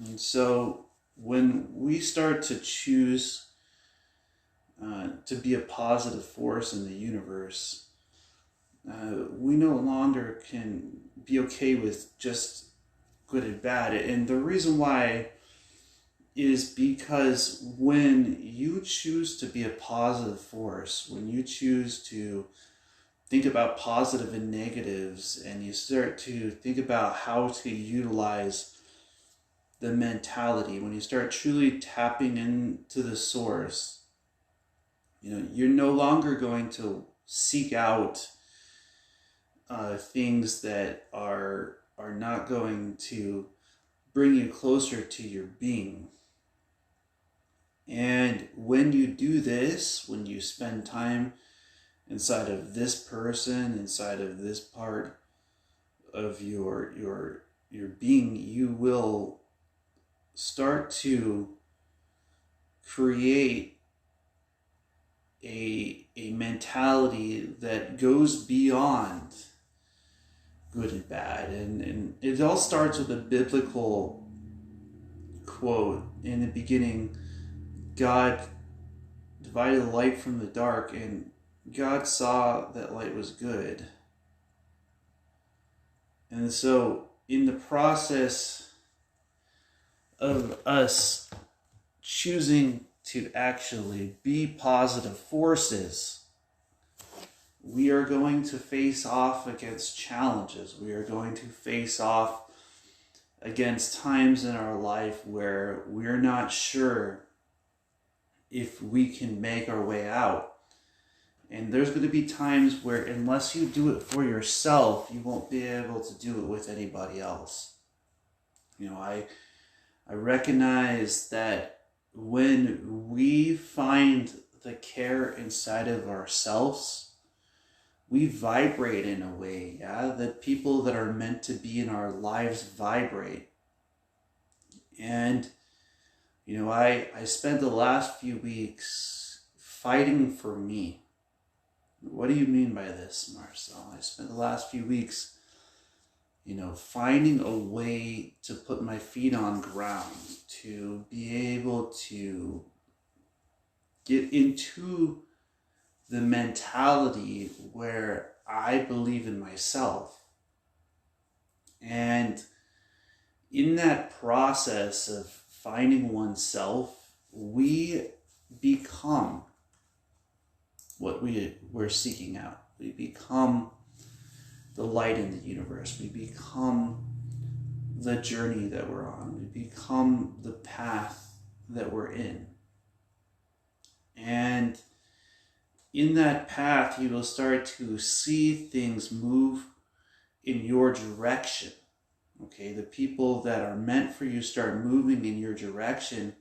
And so when we start to choose to be a positive force in the universe, we no longer can be okay with just good and bad. And the reason why is because when you choose to be a positive force, when you choose to think about positive and negatives, and you start to think about how to utilize the mentality, when you start truly tapping into the source, you're no longer going to seek out things that are not going to bring you closer to your being. And when you do this, when you spend time inside of this person, inside of this part of your being, you will start to create a mentality that goes beyond good and bad. And it all starts with a biblical quote. In the beginning, God divided the light from the dark, and God saw that light was good. And so in the process of us choosing to actually be positive forces, we are going to face off against challenges. We are going to face off against times in our life where we're not sure if we can make our way out. And there's going to be times where unless you do it for yourself, you won't be able to do it with anybody else. I recognize that when we find the care inside of ourselves, we vibrate in a way, that people that are meant to be in our lives vibrate. And, I spent the last few weeks fighting for me. What do you mean by this, Marcel? I spent the last few weeks, finding a way to put my feet on ground, to be able to get into the mentality where I believe in myself. And in that process of finding oneself, we become what we're seeking out. We become the light in the universe. We become the journey that we're on. We become the path that we're in. And in that path, you will start to see things move in your direction. Okay, the people that are meant for you start moving in your direction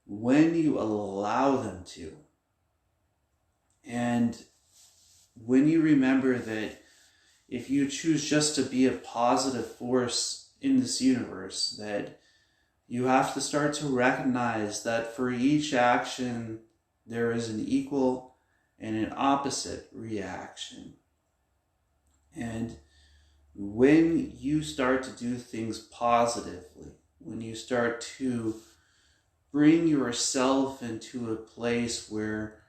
when you allow them to. And when you remember that if you choose just to be a positive force in this universe, that you have to start to recognize that for each action, there is an equal and an opposite reaction. And when you start to do things positively, when you start to bring yourself into a place where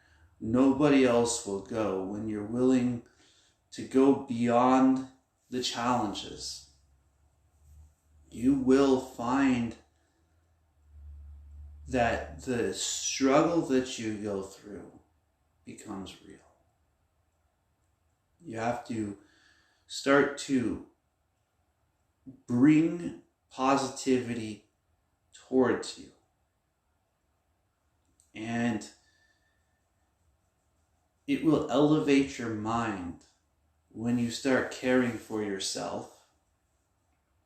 nobody else will go, when you're willing to go beyond the challenges, you will find that the struggle that you go through becomes real. You have to start to bring positivity towards you. And it will elevate your mind when you start caring for yourself.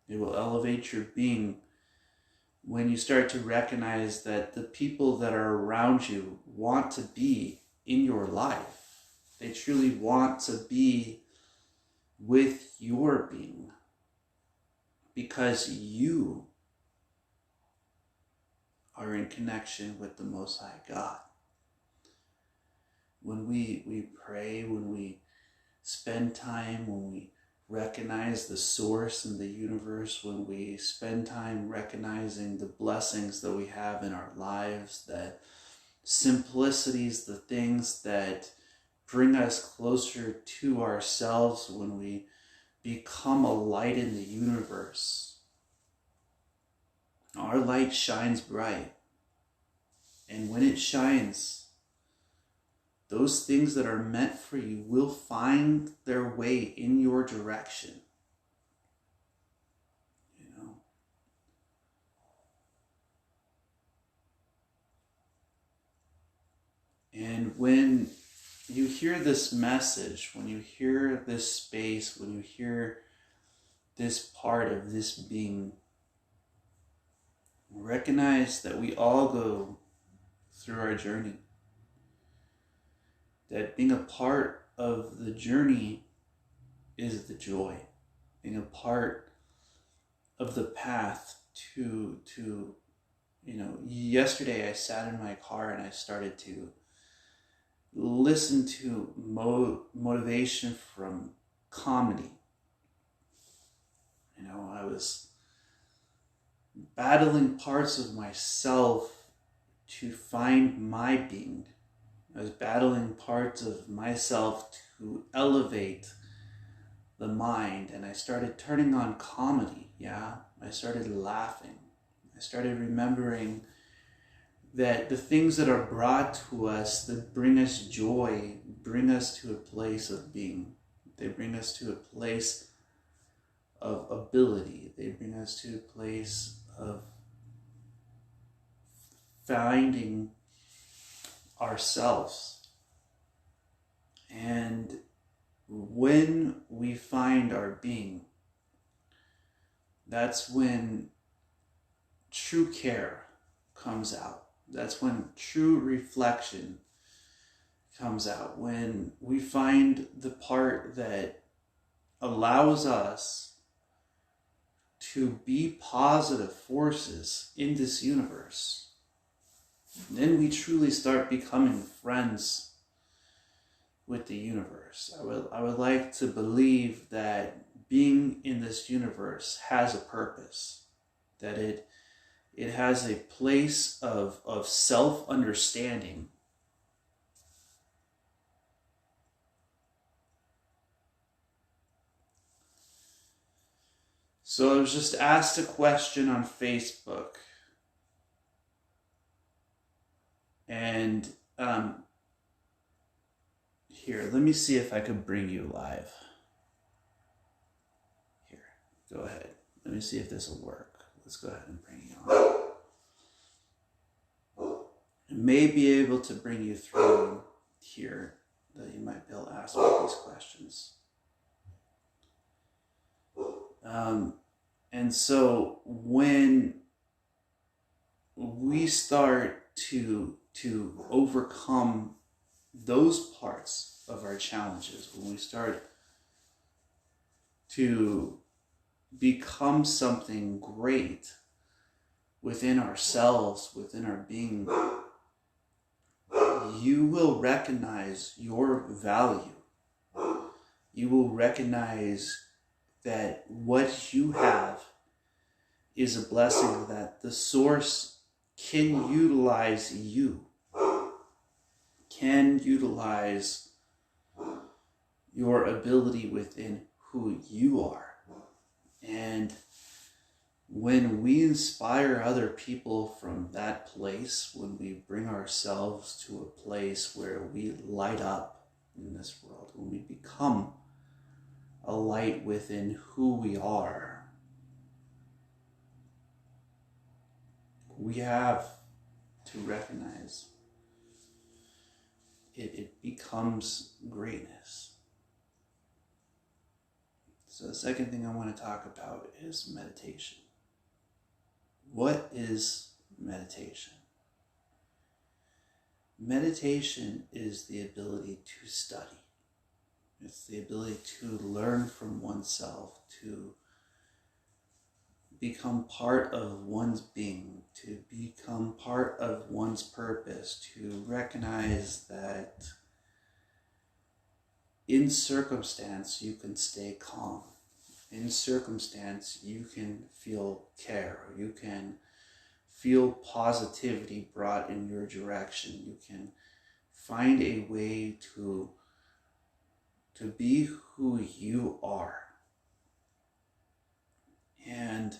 It will elevate your being when you start to recognize that the people that are around you want to be in your life. They truly want to be with your being because you are in connection with the Most High God. When we pray, when we spend time, when we recognize the source in the universe, when we spend time recognizing the blessings that we have in our lives, that simplicities, the things that bring us closer to ourselves, when we become a light in the universe, our light shines bright. And when it shines, those things that are meant for you will find their way in your direction. You know? And when you hear this message, when you hear this space, when you hear this part of this being, recognize that we all go through our journey. That being a part of the journey is the joy. Being a part of the path to yesterday I sat in my car and I started to listen to motivation from comedy. I was battling parts of myself to find my being. I was battling parts of myself to elevate the mind, and I started turning on comedy. I started laughing. I started remembering that the things that are brought to us that bring us joy bring us to a place of being. They bring us to a place of ability. They bring us to a place of finding ourselves. And when we find our being, that's when true care comes out. That's when true reflection comes out. When we find the part that allows us to be positive forces in this universe, then we truly start becoming friends with the universe. I would like to believe that being in this universe has a purpose, that it has a place of self-understanding. So I was just asked a question on Facebook, and here, let me see if I could bring you live. Here, go ahead. Let me see if this will work. Let's go ahead and bring you on. I may be able to bring you through here, that you might be able to ask me these questions. And so when we start to overcome those parts of our challenges, when we start to become something great within ourselves, within our being, you will recognize your value. You will recognize that what you have is a blessing, that the source can utilize you, can utilize your ability within who you are. And when we inspire other people from that place, when we bring ourselves to a place where we light up in this world, when we become a light within who we are, we have to recognize it becomes greatness. So the second thing I want to talk about is meditation. What is meditation? Meditation is the ability to study. It's the ability to learn from oneself, to become part of one's being, to become part of one's purpose, to recognize that in circumstance you can stay calm. in circumstance, you can feel care. You can feel positivity brought in your direction. You can find a way to be who you are. And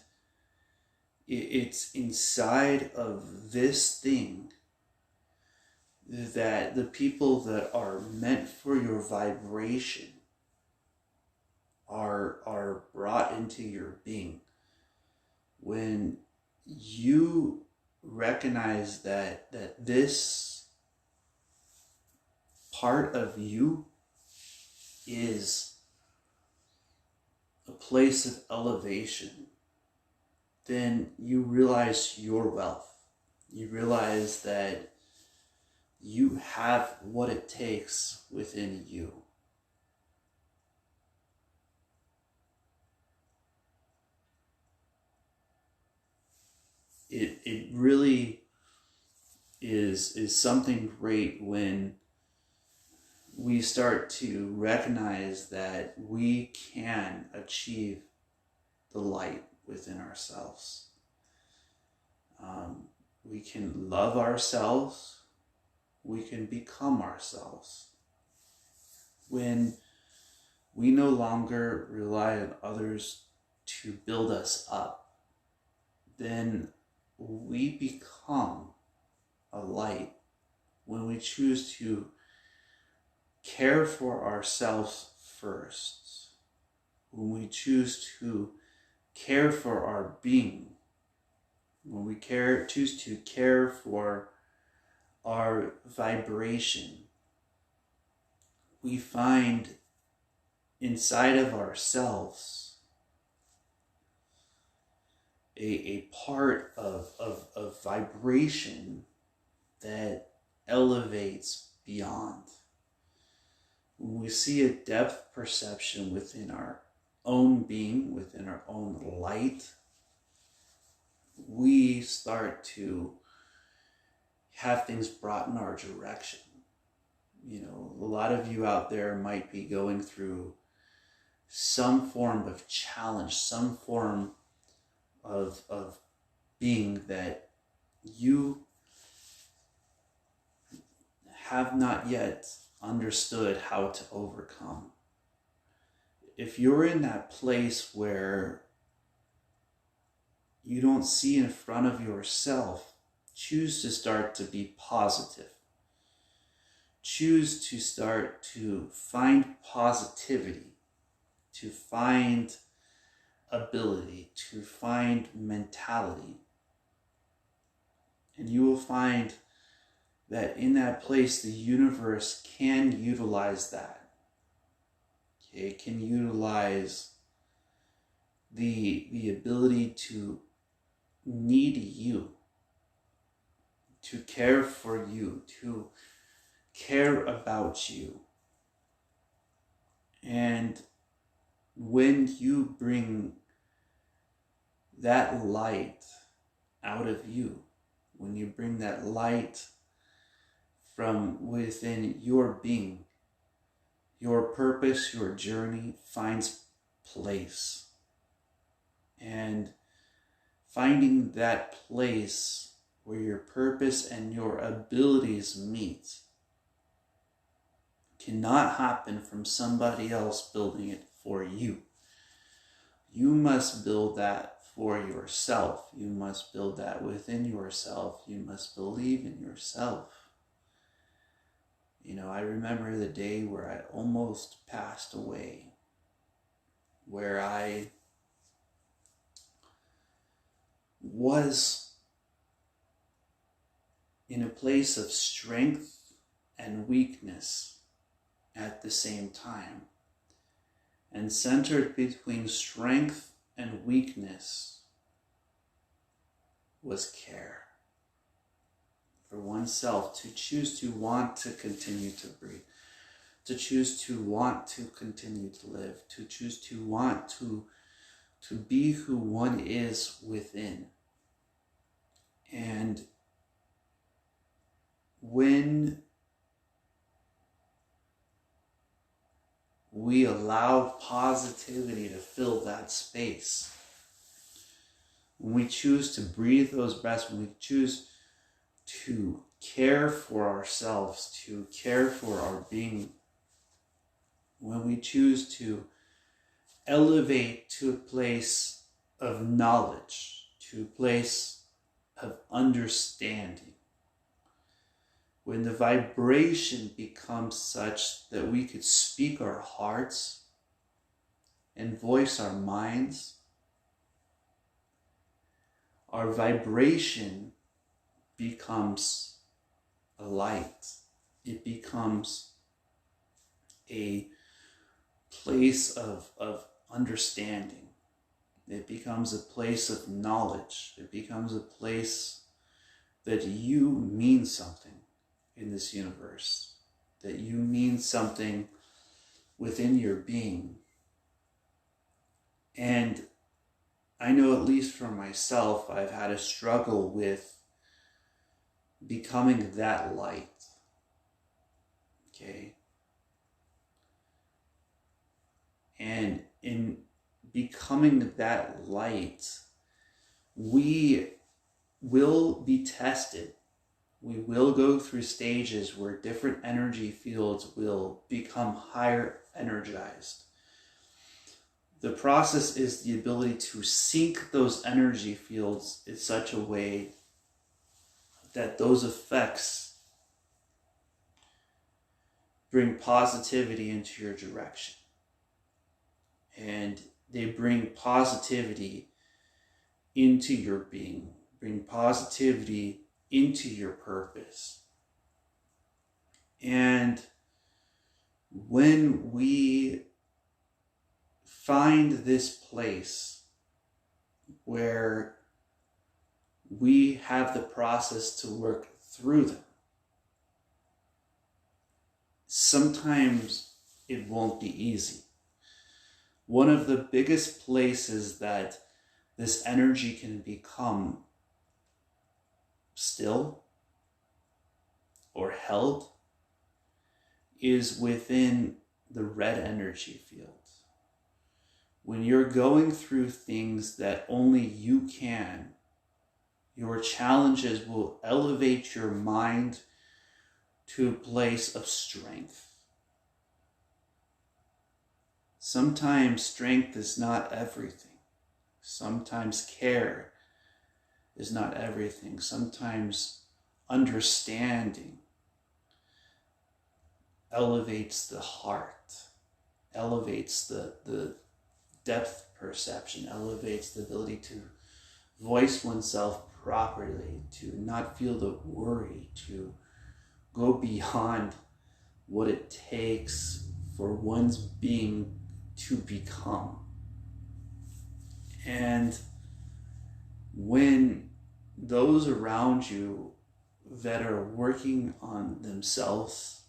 it's inside of this thing that the people that are meant for your vibration are brought into your being. When you recognize that this part of you is a place of elevation, then you realize your wealth. You realize that you have what it takes within you. It really is something great when we start to recognize that we can achieve the light within ourselves. We can love ourselves. We can become ourselves. When we no longer rely on others to build us up, then we become a light. When we choose to care for ourselves first, when we choose to care for our being, when we choose to care for our vibration, we find inside of ourselves a part of vibration that elevates beyond. When we see a depth perception within our own being, within our own light, we start to have things brought in our direction. You know, a lot of you out there might be going through some form of challenge, some form of being that you have not yet understood how to overcome. If you're in that place where you don't see in front of yourself, choose to start to be positive. Choose to start to find positivity, to find ability, to find mentality. And you will find that in that place, the universe can utilize that. Okay, it can utilize the ability to need you, to care for you, to care about you. And when you bring that light out of you, when you bring that light from within your being, your purpose, your journey finds place. And finding that place where your purpose and your abilities meet cannot happen from somebody else building it for you. You must build that for yourself. You must build that within yourself. You must believe in yourself. You know, I remember the day where I almost passed away, where I was in a place of strength and weakness at the same time. And centered between strength and weakness was care for oneself, to choose to want to continue to breathe, to choose to want to continue to live, to choose to want to be who one is within. And when we allow allow positivity to fill that space, when we choose to breathe those breaths, when we choose to care for ourselves, to care for our being, when we choose to elevate to a place of knowledge, to a place of understanding, when the vibration becomes such that we could speak our hearts and voice our minds, our vibration becomes a light. It becomes a place of understanding. It becomes a place of knowledge. It becomes a place that you mean something in this universe, that you mean something within your being. And I know, at least for myself, I've had a struggle with becoming that light. Okay? And in becoming that light, we will be tested. We will go through stages where different energy fields will become higher energized. The process is the ability to sync those energy fields in such a way that those effects bring positivity into your direction. And they bring positivity into your being, bring positivity into your purpose. And when we find this place where we have the process to work through them, sometimes it won't be easy. One of the biggest places that this energy can become still or held is within the red energy field. When you're going through things that only you can, your challenges will elevate your mind to a place of strength. Sometimes strength is not everything. Sometimes care is not everything. Sometimes understanding elevates the heart, elevates the depth perception, elevates the ability to voice oneself properly, to not feel the worry, to go beyond what it takes for one's being to become. And when those around you that are working on themselves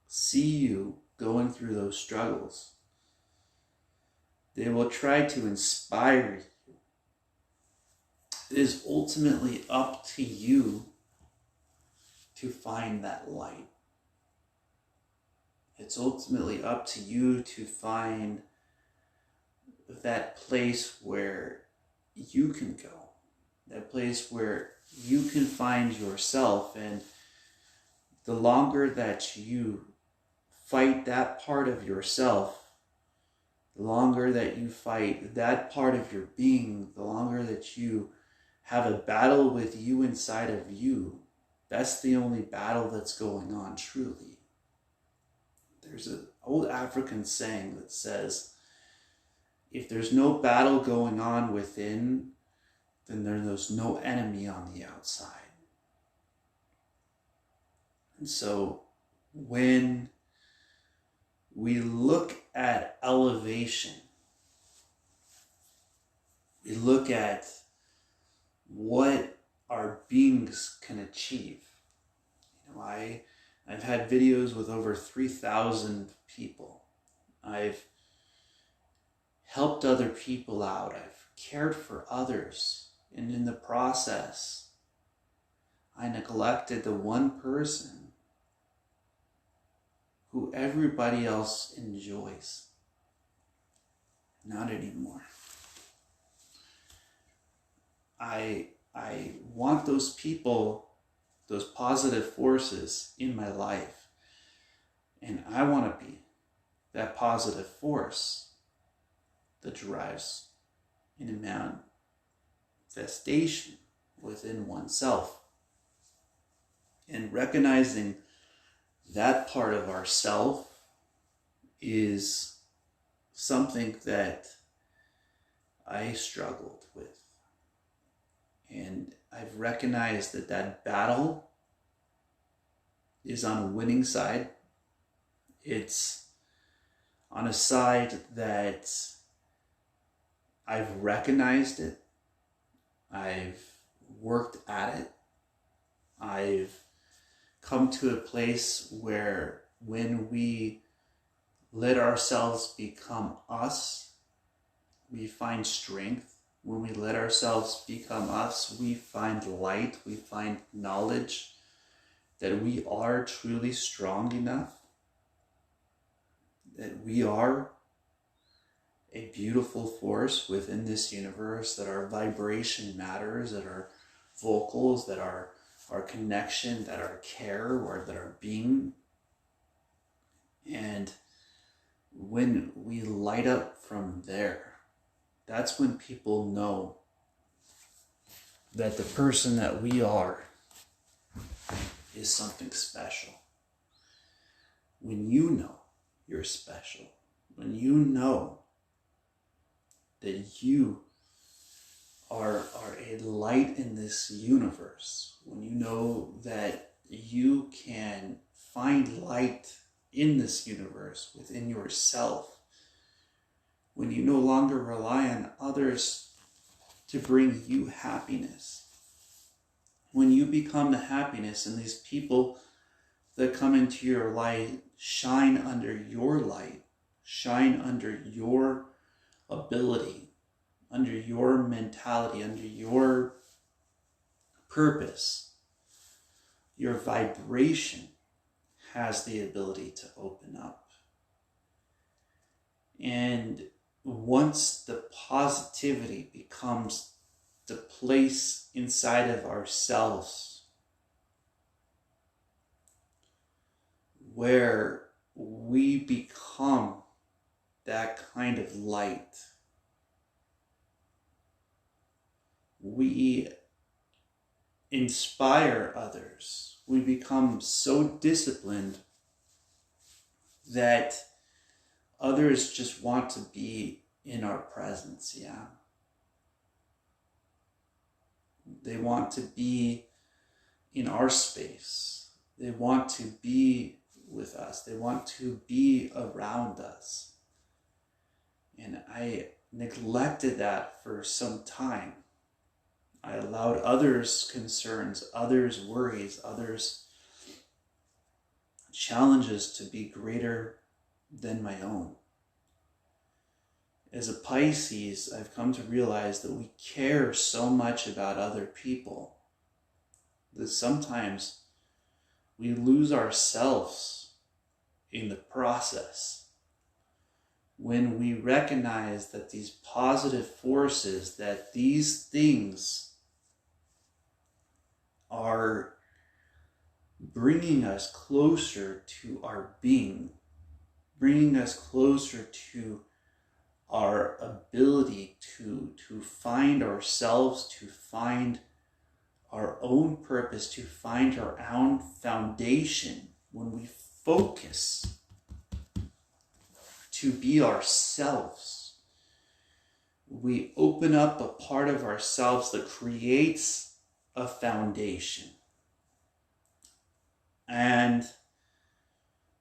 see you going through those struggles, they will try to inspire you. It is ultimately up to you to find that light. It's ultimately up to you to find that place where you can go, that place where you can find yourself. And the longer that you fight that part of yourself, the longer that you fight that part of your being, the longer that you have a battle with you inside of you, that's the only battle that's going on truly. There's an old African saying that says, if there's no battle going on within, then there's no enemy on the outside. And so when we look at elevation, we look at what our beings can achieve. I've had videos with over 3,000 people. I've helped other people out. I've cared for others. And in the process, I neglected the one person who everybody else enjoys. Not anymore. I want those people, those positive forces in my life. And I want to be that positive force that drives in a manifestation within oneself. And recognizing that part of ourself is something that I struggled with. And I've recognized that that battle is on a winning side. It's on a side that I've recognized it. I've worked at it. I've come to a place where when we let ourselves become us, we find strength. When we let ourselves become us, we find light, we find knowledge that we are truly strong enough, that we are a beautiful force within this universe, that our vibration matters, that our vocals, that our connection, that our care, or that our being. And when we light up from there, that's when people know that the person that we are is something special. When you know you're special, when you know that you are a light in this universe, when you know that you can find light in this universe within yourself, when you no longer rely on others to bring you happiness, when you become the happiness and these people that come into your light shine under your light, shine under your ability, under your mentality, under your purpose, your vibration has the ability to open up. And once the positivity becomes the place inside of ourselves where we become that kind of light, we inspire others. We become so disciplined that others just want to be in our presence, yeah. They want to be in our space. They want to be with us. They want to be around us. And I neglected that for some time. I allowed others' concerns, others' worries, others' challenges to be greater than my own. As a Pisces, I've come to realize that we care so much about other people that sometimes we lose ourselves in the process. When we recognize that these positive forces, that these things are bringing us closer to our being, bringing us closer to our ability to find ourselves, to find our own purpose, to find our own foundation. When we focus to be ourselves, we open up a part of ourselves that creates a foundation. And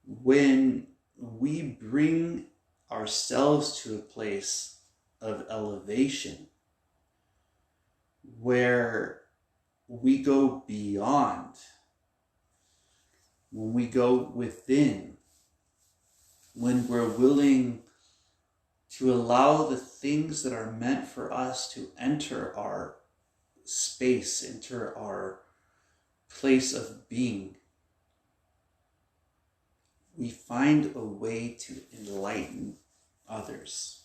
when we bring ourselves to a place of elevation where we go beyond, when we go within, when we're willing to allow the things that are meant for us to enter our space, enter our place of being, we find a way to enlighten others.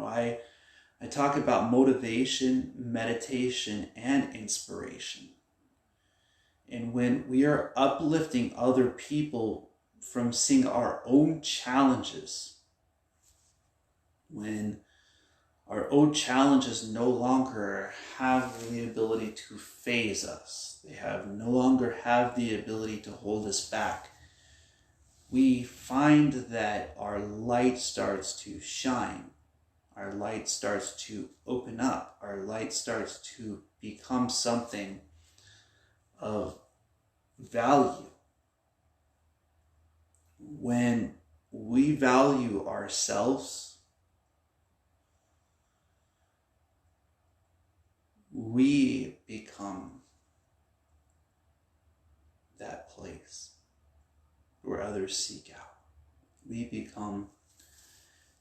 I talk about motivation, meditation, and inspiration. And when we are uplifting other people from seeing our own challenges, when our own challenges no longer have the ability to phase us, they no longer have the ability to hold us back, we find that our light starts to shine. Our light starts to open up. Our light starts to become something of value. When we value ourselves, we become that place where others seek out. We become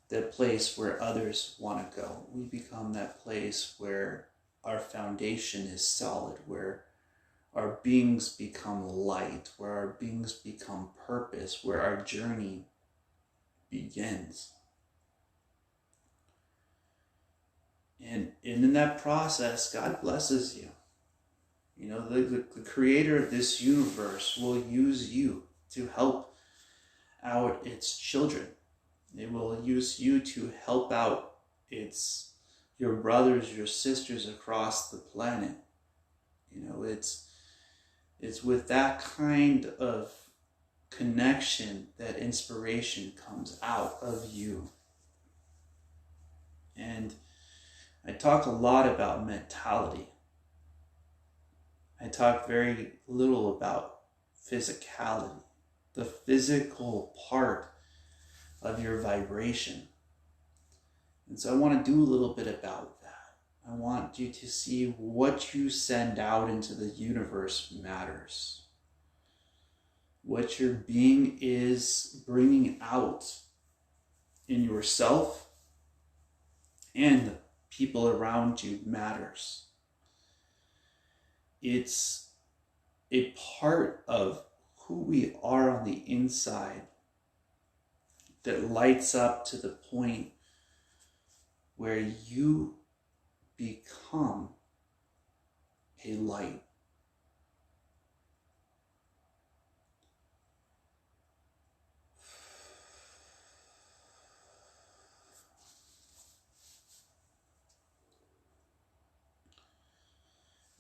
the place where others want to go. We become that place where our foundation is solid, where our beings become light, where our beings become purpose, where our journey begins. And in that process, God blesses you. The creator of this universe will use you to help out its children. It will use you to help out your brothers, your sisters across the planet. It's with that kind of connection that inspiration comes out of you. And I talk a lot about mentality. I talk very little about physicality, the physical part of your vibration. And so I want to do a little bit about that. I want you to see what you send out into the universe matters. What your being is bringing out in yourself and the people around you matters. It's a part of who we are on the inside that lights up to the point where you become a light.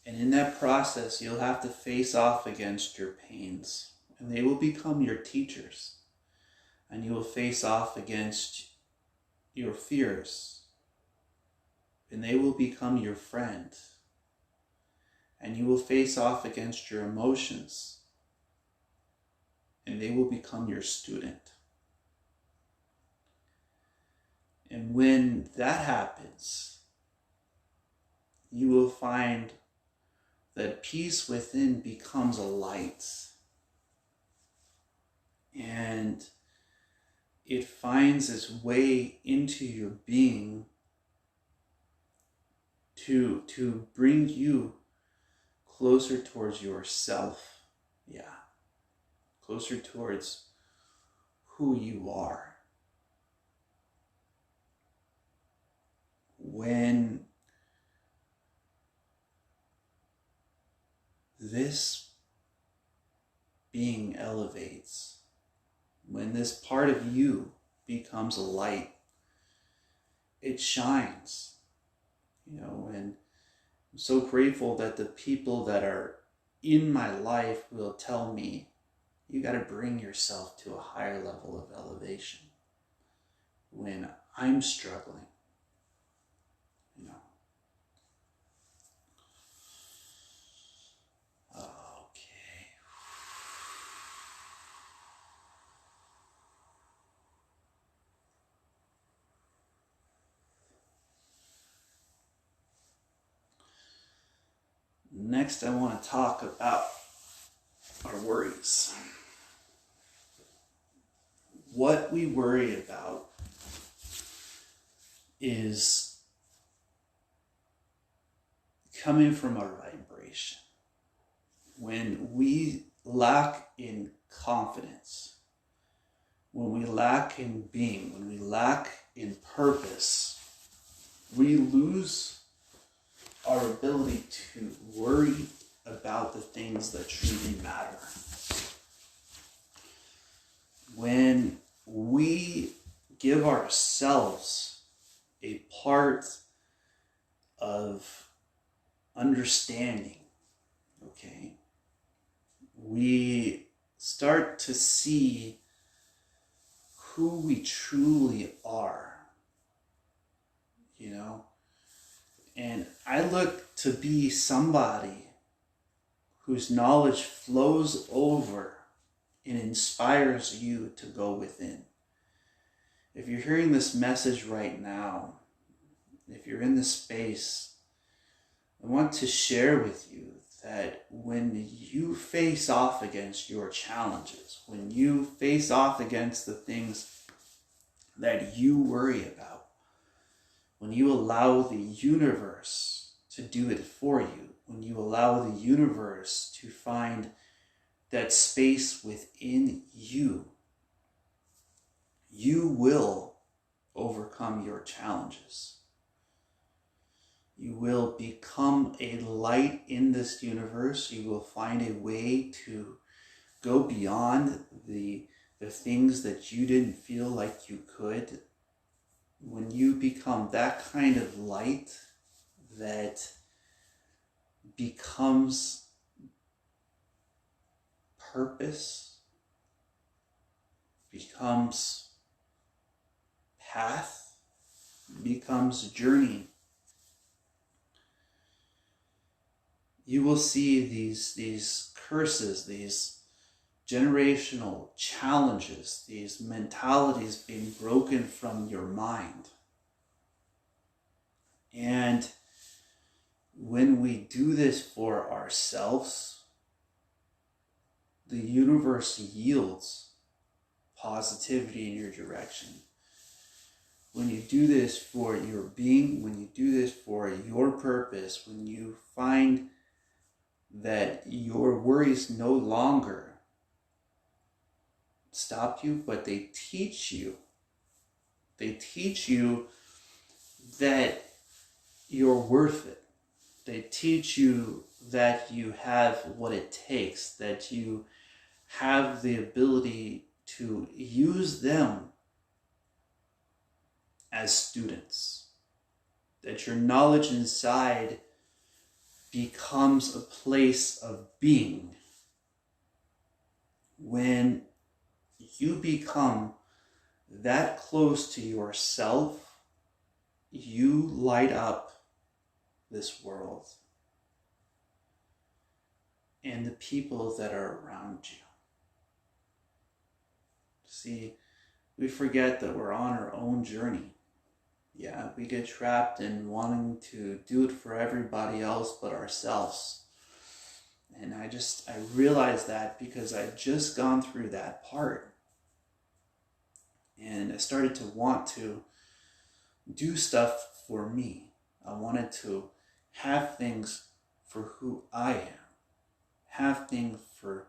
And in that process, you'll have to face off against your pains, and they will become your teachers. And you will face off against your fears, and they will become your friend. And you will face off against your emotions, and they will become your student. And when that happens, you will find that peace within becomes a light. And it finds its way into your being to bring you closer towards yourself. Yeah. Closer towards who you are. When this being elevates, when this part of you becomes a light, it shines. And I'm so grateful that the people that are in my life will tell me, you got to bring yourself to a higher level of elevation. When I'm struggling, Okay. Next, I want to talk about our worries. What we worry about is coming from our vibration. When we lack in confidence, when we lack in being, when we lack in purpose, we lose our ability to worry about the things that truly matter. When we give ourselves a part of understanding, okay, we start to see who we truly are, you know? And I look to be somebody whose knowledge flows over and inspires you to go within. If you're hearing this message right now, if you're in this space, I want to share with you that when you face off against your challenges, when you face off against the things that you worry about, when you allow the universe to do it for you, when you allow the universe to find that space within you, you will overcome your challenges. You will become a light in this universe. You will find a way to go beyond the things that you didn't feel like you could. When you become that kind of light that becomes purpose, becomes path, becomes journey, you will see these curses, these generational challenges, these mentalities being broken from your mind. And when we do this for ourselves, the universe yields positivity in your direction. When you do this for your being, when you do this for your purpose, when you find that your worries no longer stop you, but they teach you. They teach you that you're worth it. They teach you that you have what it takes, that you have the ability to use them as students, that your knowledge inside becomes a place of being. When you become that close to yourself, you light up this world and the people that are around you. See, we forget that we're on our own journey. Yeah, we get trapped in wanting to do it for everybody else but ourselves. And I realized that because I'd just gone through that part. And I started to want to do stuff for me. I wanted to have things for who I am. Have things for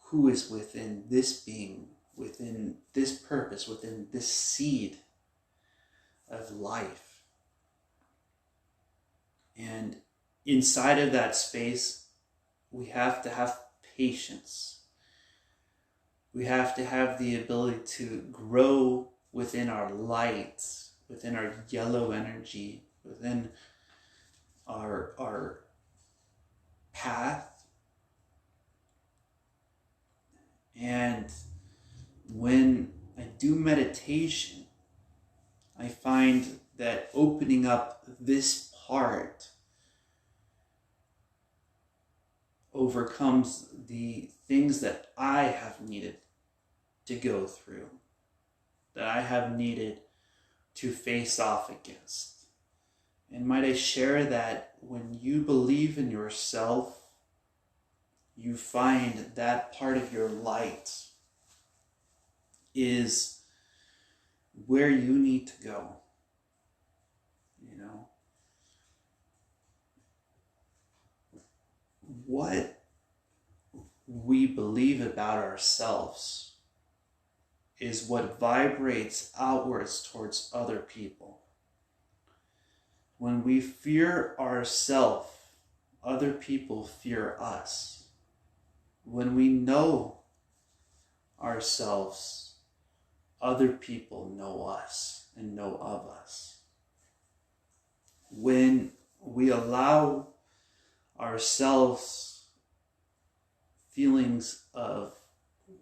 who is within this being, within this purpose, within this seed of life. And inside of that space, we have to have patience. We have to have the ability to grow within our light, within our yellow energy, within our path. And when I do meditation, I find that opening up this part overcomes the things that I have needed to go through, that I have needed to face off against. And might I share that when you believe in yourself, you find that part of your light is where you need to go. You know, we believe about ourselves is what vibrates outwards towards other people. When we fear ourselves, other people fear us. When we know ourselves, other people know us and know of us. When we allow ourselves feelings of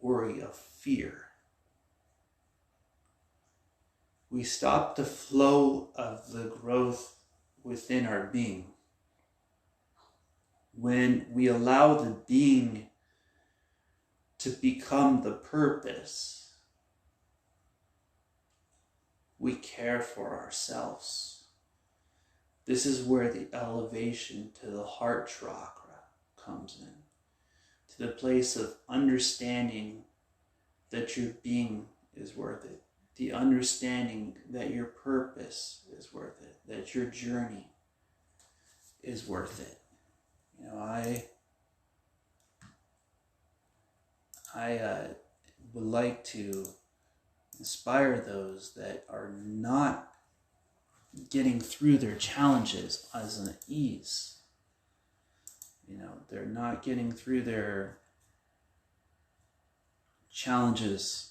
worry, of fear, we stop the flow of the growth within our being. When we allow the being to become the purpose, we care for ourselves. This is where the elevation to the heart chakra comes in, to the place of understanding that your being is worth it, the understanding that your purpose is worth it, that your journey is worth it. You know, I would like to inspire those that are not getting through their challenges as an ease. You know, they're not getting through their challenges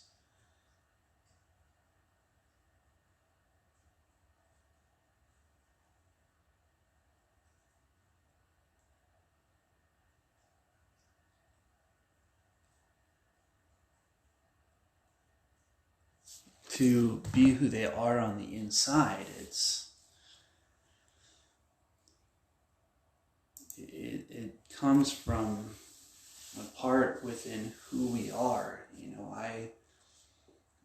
to be who they are on the inside. It comes from a part within who we are. You know, I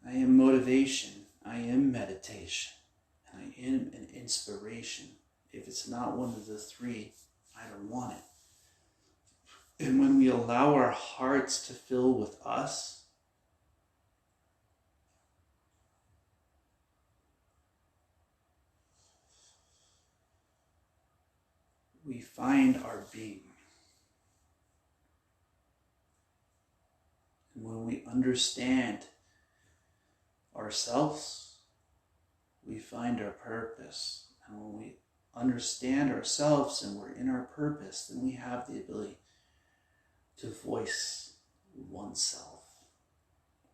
am motivation, I am meditation, and I am an inspiration. If it's not one of the three, I don't want it. And when we allow our hearts to fill with us, we find our being. And when we understand ourselves, we find our purpose. And when we understand ourselves and we're in our purpose, then we have the ability to voice oneself.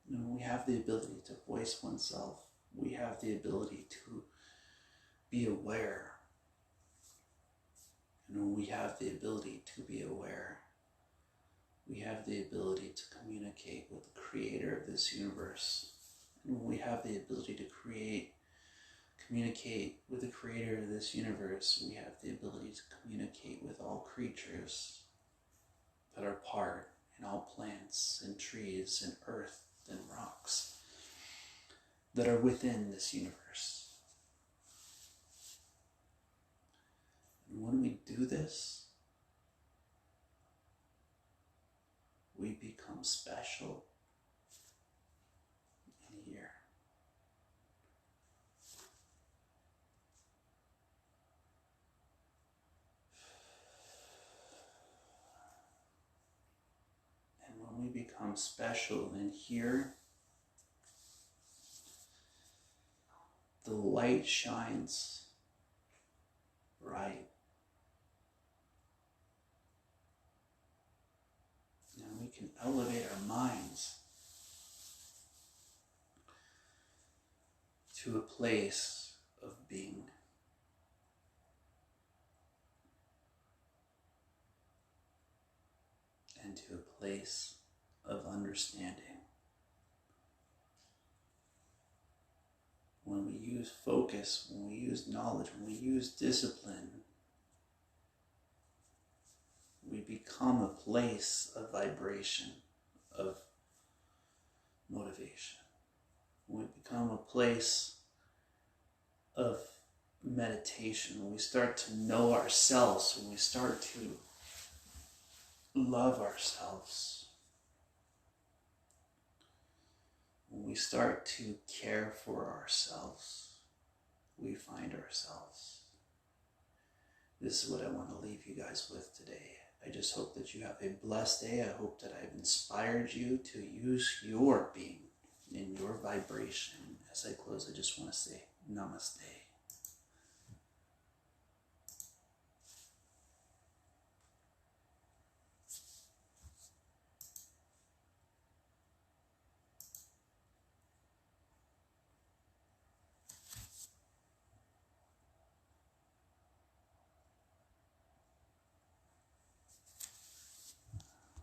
And when we have the ability to voice oneself, we have the ability to be aware. And when we have the ability to be aware, we have the ability to communicate with the creator of this universe. And when we have the ability to communicate with the creator of this universe, we have the ability to communicate with all creatures that are part, and all plants and trees and earth and rocks that are within this universe. And when we do this, we become special in here. And when we become special in here, the light shines bright. And we can elevate our minds to a place of being. And to a place of understanding. When we use focus, when we use knowledge, when we use discipline, we become a place of vibration, of motivation. We become a place of meditation. When we start to know ourselves, when we start to love ourselves, when we start to care for ourselves, we find ourselves. This is what I want to leave you guys with today. I just hope that you have a blessed day. I hope that I've inspired you to use your being in your vibration. As I close, I just want to say namaste.